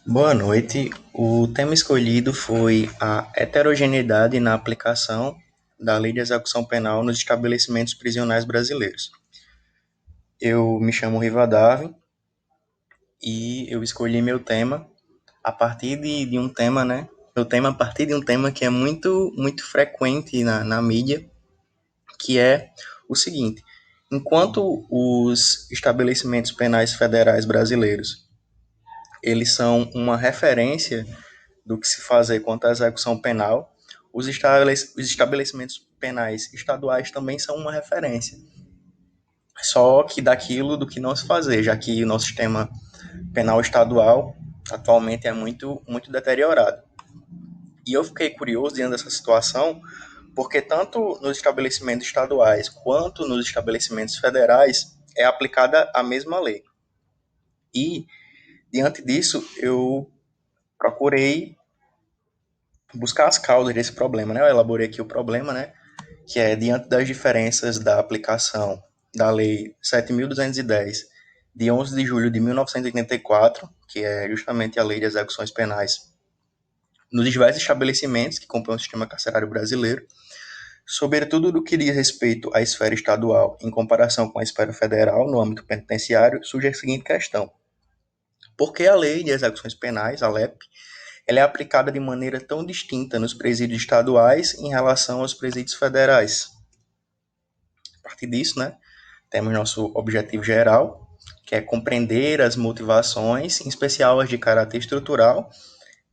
Boa noite. O tema escolhido foi a heterogeneidade na aplicação da Lei de Execução Penal nos estabelecimentos prisionais brasileiros. Eu me chamo Rivadavi e eu escolhi meu tema a partir de um tema, né? Meu tema a partir de um tema que é muito frequente na mídia, que é o seguinte: enquanto os estabelecimentos penais federais brasileiros eles são uma referência do que se fazer quanto à execução penal, os estabelecimentos penais estaduais também são uma referência, só que daquilo do que não se fazer, já que o nosso sistema penal estadual atualmente é muito deteriorado. E eu fiquei curioso diante dessa situação, porque tanto nos estabelecimentos estaduais quanto nos estabelecimentos federais é aplicada a mesma lei. E, diante disso, eu procurei buscar as causas desse problema, né? Eu elaborei aqui o problema, né? Que é diante das diferenças da aplicação da Lei 7.210, de 11 de julho de 1984, que é justamente a Lei de Execuções Penais, nos diversos estabelecimentos que compõem o sistema carcerário brasileiro, sobretudo do que diz respeito à esfera estadual em comparação com a esfera federal no âmbito penitenciário, surge a seguinte questão: por que a Lei de Execuções Penais, a LEP, ela é aplicada de maneira tão distinta nos presídios estaduais em relação aos presídios federais? A partir disso, né, temos nosso objetivo geral, que é compreender as motivações, em especial as de caráter estrutural,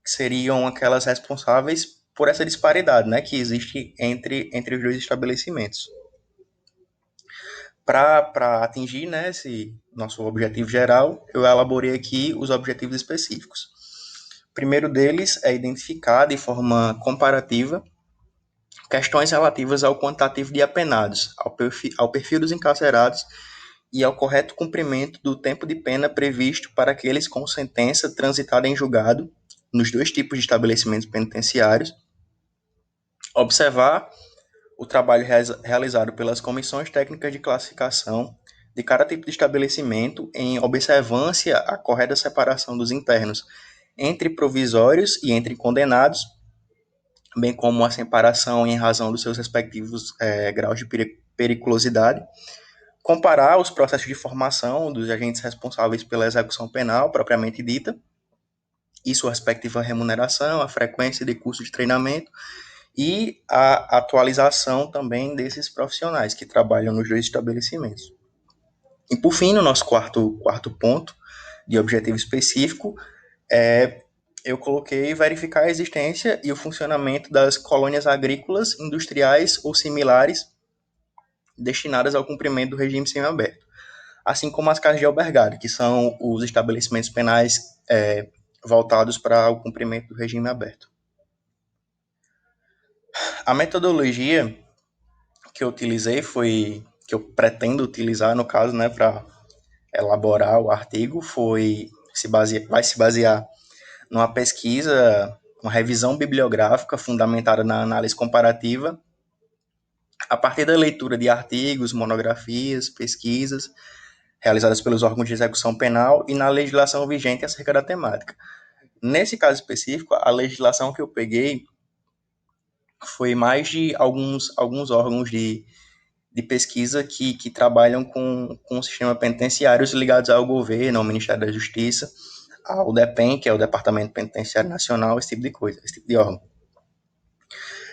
que seriam aquelas responsáveis por essa disparidade, né, que existe entre os dois estabelecimentos. Para atingir, né, esse nosso objetivo geral, eu elaborei aqui os objetivos específicos. O primeiro deles é identificar de forma comparativa questões relativas ao quantitativo de apenados, ao perfil dos encarcerados e ao correto cumprimento do tempo de pena previsto para aqueles com sentença transitada em julgado nos dois tipos de estabelecimentos penitenciários, observar o trabalho realizado pelas comissões técnicas de classificação de cada tipo de estabelecimento em observância à correta separação dos internos entre provisórios e entre condenados, bem como a separação em razão dos seus respectivos graus de periculosidade, comparar os processos de formação dos agentes responsáveis pela execução penal propriamente dita e sua respectiva remuneração, a frequência de curso de treinamento e a atualização também desses profissionais que trabalham nos dois estabelecimentos. E por fim, no nosso quarto ponto de objetivo específico, eu coloquei verificar a existência e o funcionamento das colônias agrícolas, industriais ou similares destinadas ao cumprimento do regime semiaberto, assim como as casas de albergado, que são os estabelecimentos penais voltados para o cumprimento do regime aberto. A metodologia que eu utilizei que eu pretendo utilizar, no caso, né, para elaborar o artigo, vai se basear numa pesquisa, uma revisão bibliográfica fundamentada na análise comparativa, a partir da leitura de artigos, monografias, pesquisas, realizadas pelos órgãos de execução penal e na legislação vigente acerca da temática. Nesse caso específico, a legislação que eu peguei foi mais de alguns órgãos de pesquisa que trabalham com o sistema penitenciários ligados ao governo, ao Ministério da Justiça, ao DEPEN, que é o Departamento Penitenciário Nacional, esse tipo de coisa, esse tipo de órgão.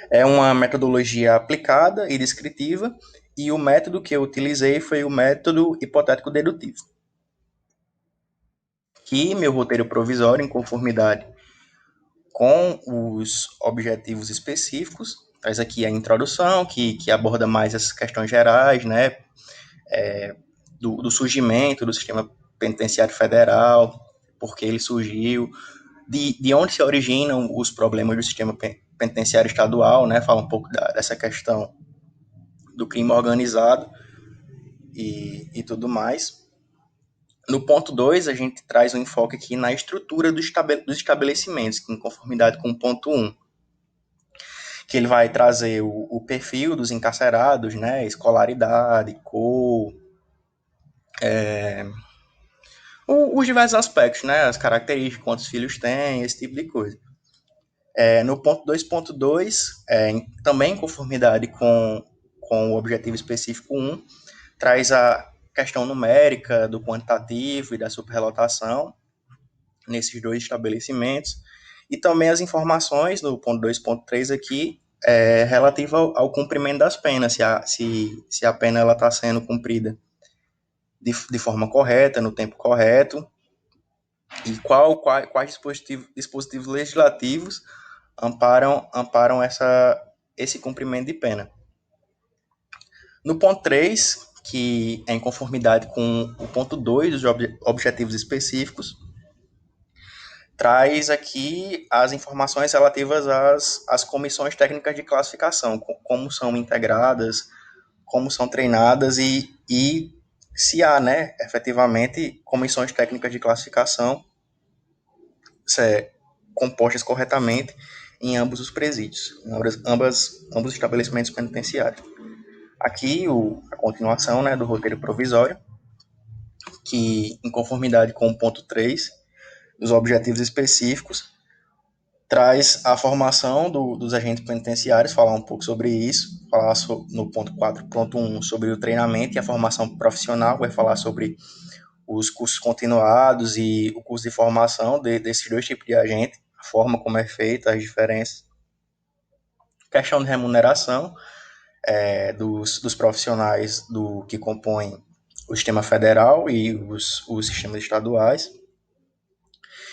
É uma metodologia aplicada e descritiva, e o método que eu utilizei foi o método hipotético dedutivo, que meu roteiro provisório, em conformidade com os objetivos específicos, traz aqui a introdução, que aborda mais essas questões gerais, né, do surgimento do sistema penitenciário federal, por que ele surgiu, de onde se originam os problemas do sistema penitenciário estadual, né, fala um pouco dessa questão do crime organizado e tudo mais. No ponto 2 a gente traz um enfoque aqui na estrutura dos estabelecimentos, em conformidade com o ponto 1, que ele vai trazer o perfil dos encarcerados, né, escolaridade, cor, Os diversos aspectos, né? As características, quantos filhos tem, esse tipo de coisa. No ponto 2.2, também em conformidade com o objetivo específico 1, traz a questão numérica do quantitativo e da superlotação nesses dois estabelecimentos, e também as informações no ponto 2.3 aqui relativa ao cumprimento das penas, se a pena está sendo cumprida de forma correta, no tempo correto, e quais dispositivos legislativos amparam esse cumprimento de pena. No ponto 3, que é em conformidade com o ponto 2 dos objetivos específicos, traz aqui as informações relativas às comissões técnicas de classificação, como são integradas, como são treinadas e se há, né, efetivamente, comissões técnicas de classificação compostas corretamente em ambos os presídios, em ambos os estabelecimentos penitenciários. Aqui, a continuação, né, do roteiro provisório, que, em conformidade com o ponto 3 dos objetivos específicos, traz a formação dos agentes penitenciários, falar um pouco sobre isso, no ponto 4.1 sobre o treinamento e a formação profissional, vai falar sobre os cursos continuados e o curso de formação desses dois tipos de agente, a forma como é feita, as diferenças. Questão de remuneração dos profissionais que compõem o sistema federal e os sistemas estaduais.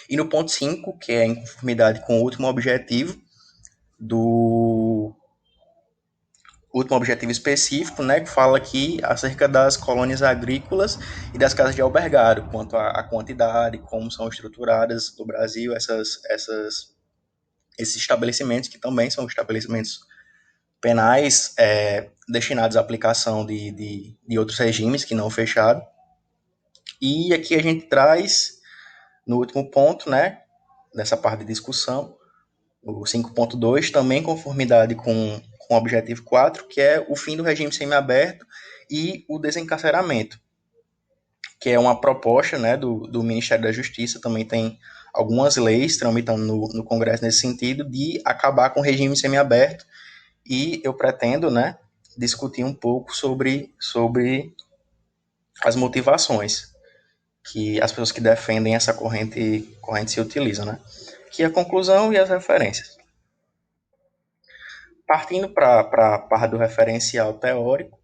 E no ponto 5, que é em conformidade com o último do objetivo específico, né, que fala aqui acerca das colônias agrícolas e das casas de albergado, quanto à quantidade, como são estruturadas no Brasil esses estabelecimentos, que também são estabelecimentos penais destinados à aplicação de outros regimes que não fechado. E aqui a gente traz, no último ponto, né, dessa parte de discussão, o 5.2, também em conformidade com o objetivo 4, que é o fim do regime semiaberto e o desencarceramento, que é uma proposta, né, do Ministério da Justiça, também tem algumas leis tramitando no Congresso nesse sentido, de acabar com o regime semiaberto, e eu pretendo, né, discutir um pouco sobre as motivações que as pessoas que defendem essa corrente se utilizam, né? Que é a conclusão e as referências. Partindo para a parte do referencial teórico,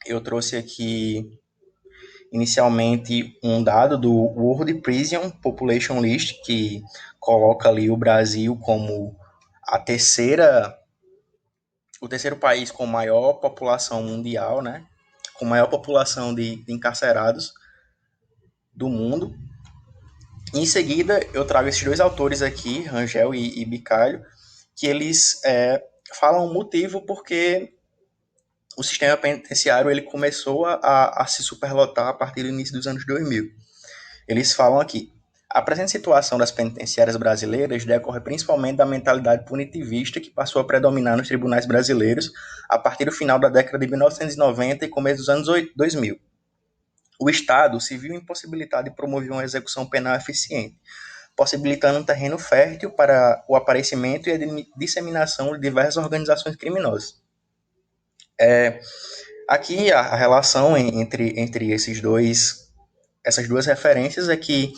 eu trouxe aqui inicialmente um dado do World Prison Population List, que coloca ali o Brasil como a o terceiro país com maior população mundial, né? Com maior população de encarcerados do mundo. Em seguida, eu trago esses dois autores aqui, Rangel e Bicalho, que eles falam o motivo porque o sistema penitenciário ele começou a se superlotar a partir do início dos anos 2000. Eles falam aqui: a presente situação das penitenciárias brasileiras decorre principalmente da mentalidade punitivista que passou a predominar nos tribunais brasileiros a partir do final da década de 1990 e começo dos anos 2000. O Estado se viu impossibilitado de promover uma execução penal eficiente, possibilitando um terreno fértil para o aparecimento e a disseminação de diversas organizações criminosas. Aqui a relação entre essas duas referências é que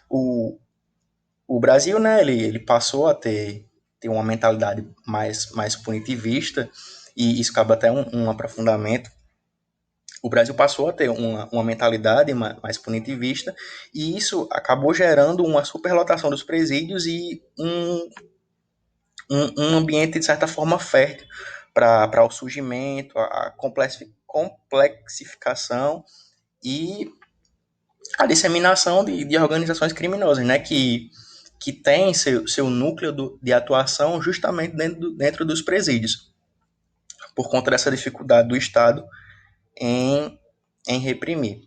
o Brasil, né, ele passou a ter uma mentalidade mais punitivista, e isso cabe até um aprofundamento. O Brasil passou a ter uma mentalidade mais punitivista, e isso acabou gerando uma superlotação dos presídios e um ambiente, de certa forma, fértil para o surgimento, a complexificação e a disseminação de organizações criminosas, né, que tem seu núcleo de atuação justamente dentro dos presídios, por conta dessa dificuldade do Estado em reprimir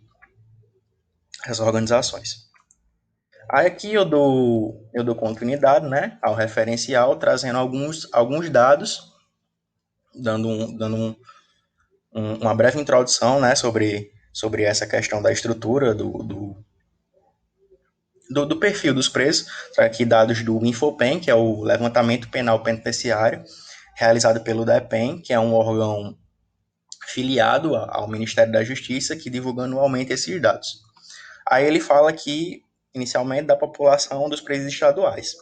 essas organizações. Aí aqui eu dou continuidade, né, ao referencial, trazendo alguns dados, dando uma breve introdução, né, sobre essa questão da estrutura do perfil dos presos, trago aqui dados do Infopen, que é o Levantamento Penal Penitenciário, realizado pelo DEPEN, que é um órgão filiado ao Ministério da Justiça, que divulga anualmente esses dados. Aí ele fala aqui, inicialmente, da população dos presídios estaduais.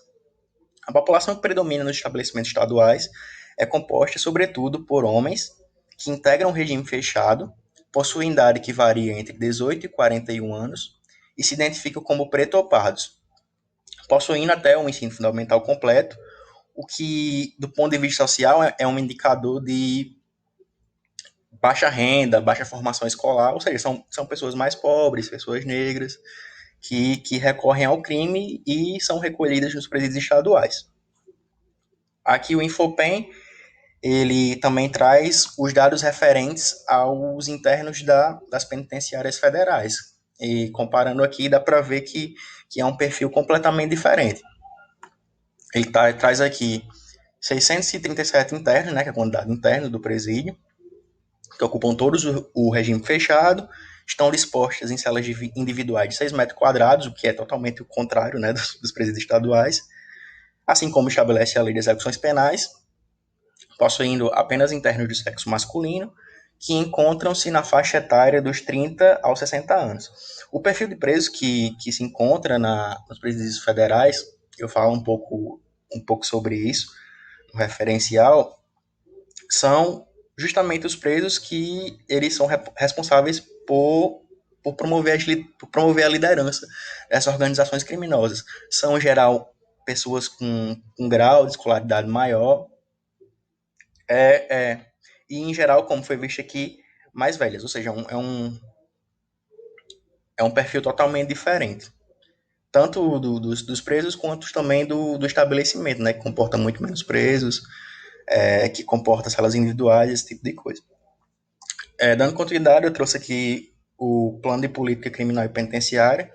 A população que predomina nos estabelecimentos estaduais é composta, sobretudo, por homens que integram um regime fechado, possuem idade que varia entre 18 e 41 anos e se identificam como preto ou pardos, possuindo até um ensino fundamental completo, o que, do ponto de vista social, é um indicador de baixa renda, baixa formação escolar, ou seja, são pessoas mais pobres, pessoas negras, que recorrem ao crime e são recolhidas nos presídios estaduais. Aqui o Infopen, ele também traz os dados referentes aos internos das penitenciárias federais. E comparando aqui, dá para ver que é um perfil completamente diferente. Ele traz aqui 637 internos, né, que é a quantidade interna do presídio, que ocupam todos o regime fechado, estão dispostas em celas individuais de 6 metros quadrados, o que é totalmente o contrário, né, dos presídios estaduais, assim como estabelece a lei de execuções penais, possuindo apenas internos de sexo masculino, que encontram-se na faixa etária dos 30 aos 60 anos. O perfil de preso que se encontra nos presídios federais, eu falo um pouco sobre isso, no referencial, são justamente os presos que eles são responsáveis por promover a liderança dessas organizações criminosas. São, em geral, pessoas com um grau de escolaridade maior, e, em geral, como foi visto aqui, mais velhas, ou seja, é um perfil totalmente diferente. Tanto dos presos quanto também do estabelecimento, né, que comporta muito menos presos, que comporta celas individuais, esse tipo de coisa. Dando continuidade, eu trouxe aqui o Plano de Política Criminal e Penitenciária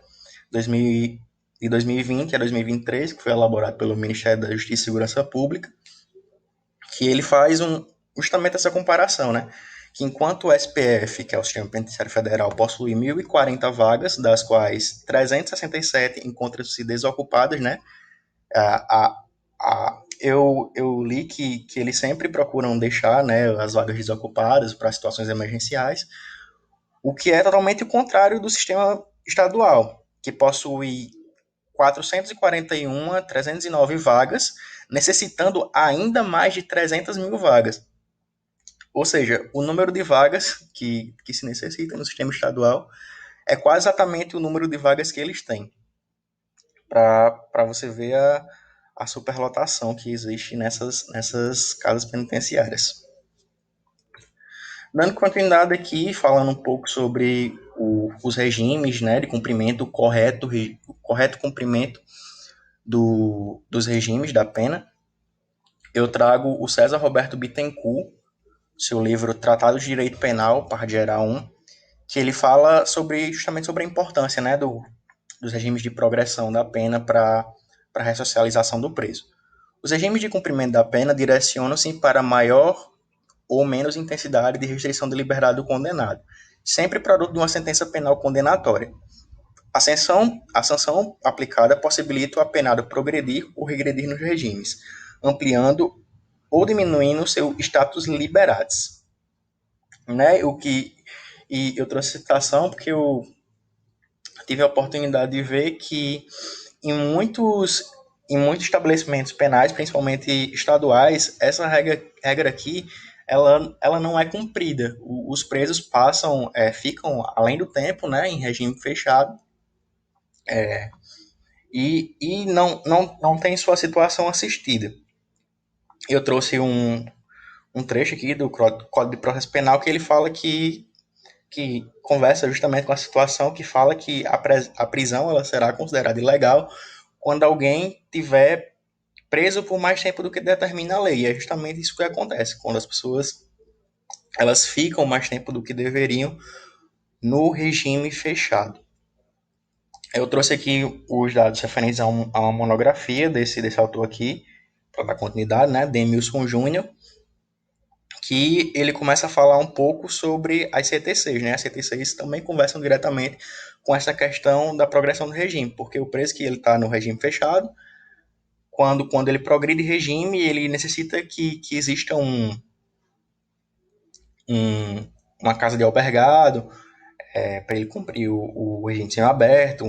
2000, de 2020 a 2023, que foi elaborado pelo Ministério da Justiça e Segurança Pública, que ele faz justamente essa comparação, né? Que enquanto o SPF, que é o Sistema Penitenciário Federal, possui 1.040 vagas, das quais 367 encontram-se desocupadas, né? A, a, eu li que eles sempre procuram deixar, né, as vagas desocupadas para situações emergenciais, o que é totalmente o contrário do sistema estadual, que possui 441, 309 vagas, necessitando ainda mais de 300 mil vagas. Ou seja, o número de vagas que se necessita no sistema estadual é quase exatamente o número de vagas que eles têm, para você ver a superlotação que existe nessas casas penitenciárias. Dando continuidade aqui, falando um pouco sobre os regimes, né, de cumprimento correto, o correto cumprimento dos regimes da pena, eu trago o César Roberto Bittencourt, seu livro Tratado de Direito Penal, parte geral 1, que ele fala justamente sobre a importância, né, dos regimes de progressão da pena para a ressocialização do preso. Os regimes de cumprimento da pena direcionam-se para maior ou menos intensidade de restrição de liberdade do condenado, sempre produto de uma sentença penal condenatória. A sanção aplicada possibilita o apenado progredir ou regredir nos regimes, ampliando ou diminuindo seu status liberatis. Né? E eu trouxe citação porque eu tive a oportunidade de ver que em muitos estabelecimentos penais, principalmente estaduais, essa regra aqui ela não é cumprida. Os presos ficam além do tempo, né, em regime fechado, e não tem sua situação assistida. Eu trouxe um trecho aqui do Código de Processo Penal que ele fala que conversa justamente com a situação que fala que a prisão ela será considerada ilegal quando alguém tiver preso por mais tempo do que determina a lei. E é justamente isso que acontece, quando as pessoas elas ficam mais tempo do que deveriam no regime fechado. Eu trouxe aqui os dados referentes a uma monografia desse autor aqui, para dar continuidade, né, Demilson Júnior, que ele começa a falar um pouco sobre as CTCs, né? As CTCs também conversam diretamente com essa questão da progressão do regime, porque o preso que ele está no regime fechado, quando ele progride regime, ele necessita que exista um, uma casa de albergado, para ele cumprir o regime semiaberto,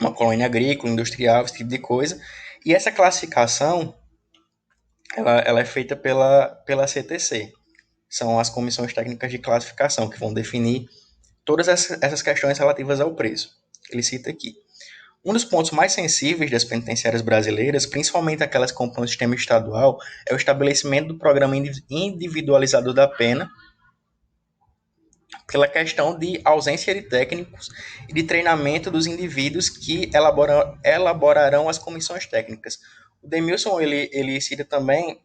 uma colônia agrícola, industrial, esse tipo de coisa. E essa classificação, ela é feita pela CTC. São as comissões técnicas de classificação, que vão definir todas essas questões relativas ao preço. Ele cita aqui. Um dos pontos mais sensíveis das penitenciárias brasileiras, principalmente aquelas que compõem o sistema estadual, é o estabelecimento do programa individualizador da pena, pela questão de ausência de técnicos e de treinamento dos indivíduos que elaborarão as comissões técnicas. O Demilson ele cita também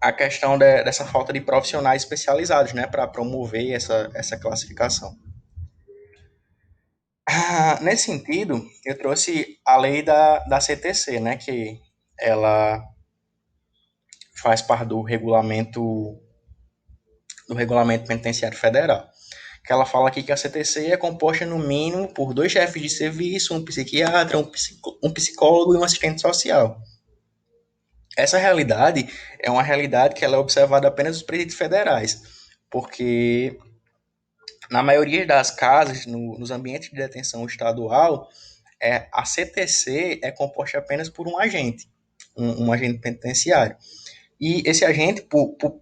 a questão dessa falta de profissionais especializados, né, para promover essa classificação. Nesse sentido, eu trouxe a lei da CTC, né, que ela faz parte do regulamento penitenciário federal, que ela fala aqui que a CTC é composta no mínimo por 2 chefes de serviço, um psiquiatra, um psicólogo e um assistente social. Essa realidade é uma realidade que ela é observada apenas nos presídios federais, porque na maioria das casas, nos ambientes de detenção estadual, a CTC é composta apenas por um agente, um agente penitenciário. E esse agente,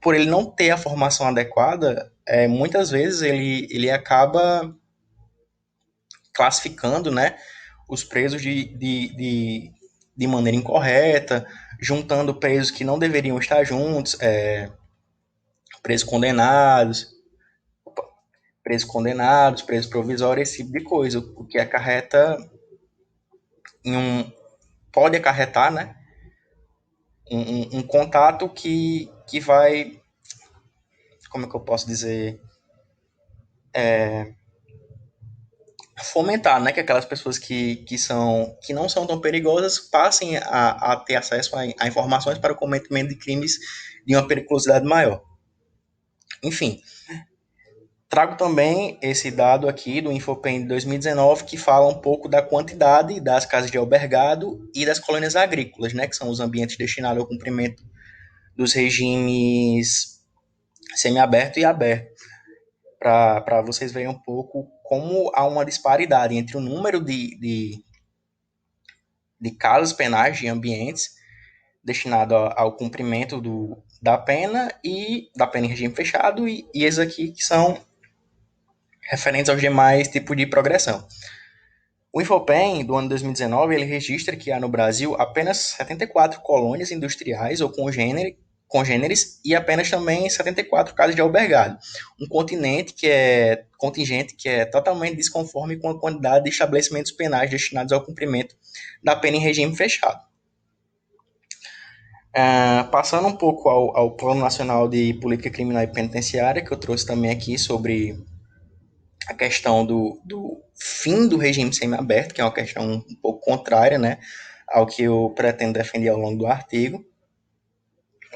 por ele não ter a formação adequada, muitas vezes ele acaba classificando, né, os presos de maneira incorreta, juntando presos que não deveriam estar juntos, presos condenados, presos provisórios, esse tipo de coisa, o que acarreta pode acarretar, né, um contato que vai, como é que eu posso dizer, fomentar, né, que aquelas pessoas que não são tão perigosas passem a ter acesso a informações para o cometimento de crimes de uma periculosidade maior. Enfim, trago também esse dado aqui do Infopen de 2019 que fala um pouco da quantidade das casas de albergado e das colônias agrícolas, né, que são os ambientes destinados ao cumprimento dos regimes semiaberto e aberto, para vocês verem um pouco como há uma disparidade entre o número de casas penais, de ambientes destinados ao cumprimento da pena e da pena em regime fechado e esses aqui que são referentes aos demais tipos de progressão. O Infopen, do ano 2019, ele registra que há no Brasil apenas 74 colônias industriais ou congêneres e apenas também 74 casas de albergado. Um contingente que é totalmente desconforme com a quantidade de estabelecimentos penais destinados ao cumprimento da pena em regime fechado. Passando um pouco ao Plano Nacional de Política Criminal e Penitenciária, que eu trouxe também aqui sobre a questão do fim do regime semiaberto, que é uma questão um pouco contrária, né, ao que eu pretendo defender ao longo do artigo.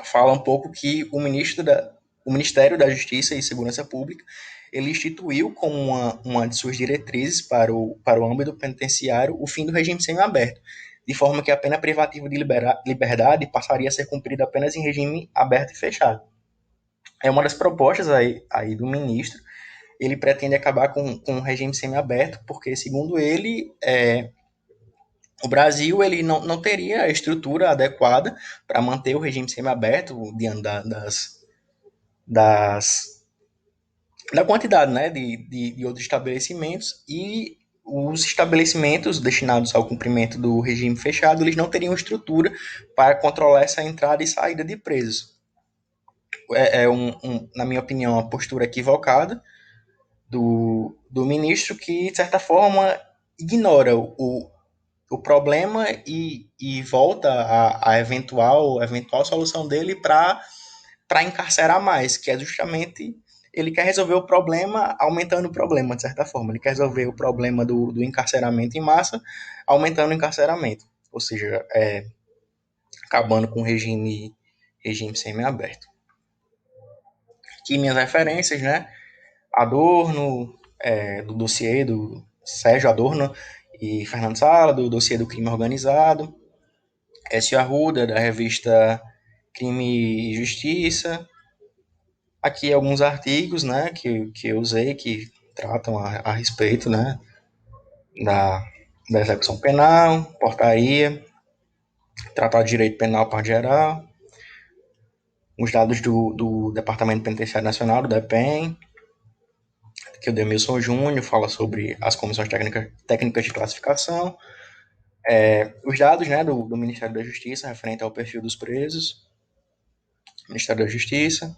Fala um pouco que o Ministério da Justiça e Segurança Pública ele instituiu como uma de suas diretrizes para o âmbito penitenciário o fim do regime semiaberto, de forma que a pena privativa de liberdade passaria a ser cumprida apenas em regime aberto e fechado. É uma das propostas aí do ministro. Ele pretende acabar com o regime semiaberto, porque, segundo ele, o Brasil ele não teria a estrutura adequada para manter o regime semiaberto diante das, da quantidade, né, de outros estabelecimentos, e os estabelecimentos destinados ao cumprimento do regime fechado, eles não teriam estrutura para controlar essa entrada e saída de presos. Na minha opinião, uma postura equivocada do ministro que, de certa forma, ignora o problema e volta a eventual solução dele para encarcerar mais, que é justamente ele quer resolver o problema aumentando o problema, de certa forma. Ele quer resolver o problema do encarceramento em massa aumentando o encarceramento, ou seja, acabando com o regime semiaberto. Aqui minhas referências, né? Adorno, do dossiê do Sérgio Adorno e Fernando Sala, do dossiê do crime organizado. S. Arruda, da revista Crime e Justiça. Aqui alguns artigos, né, que eu usei, que tratam a respeito, né, da, da execução penal, portaria, Tratado de Direito Penal para geral, os dados do Departamento Penitenciário Nacional, do DEPEN, que o Demilson Júnior fala sobre as comissões técnicas de classificação, os dados, né, do Ministério da Justiça referente ao perfil dos presos, Ministério da Justiça.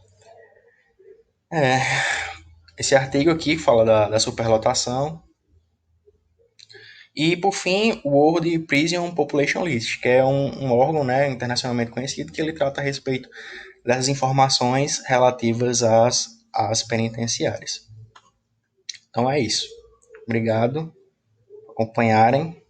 Esse artigo aqui fala da superlotação. E, por fim, o World Prison Population List, que é um órgão, né, internacionalmente conhecido, que ele trata a respeito das informações relativas às penitenciárias. Então é isso. Obrigado por acompanharem.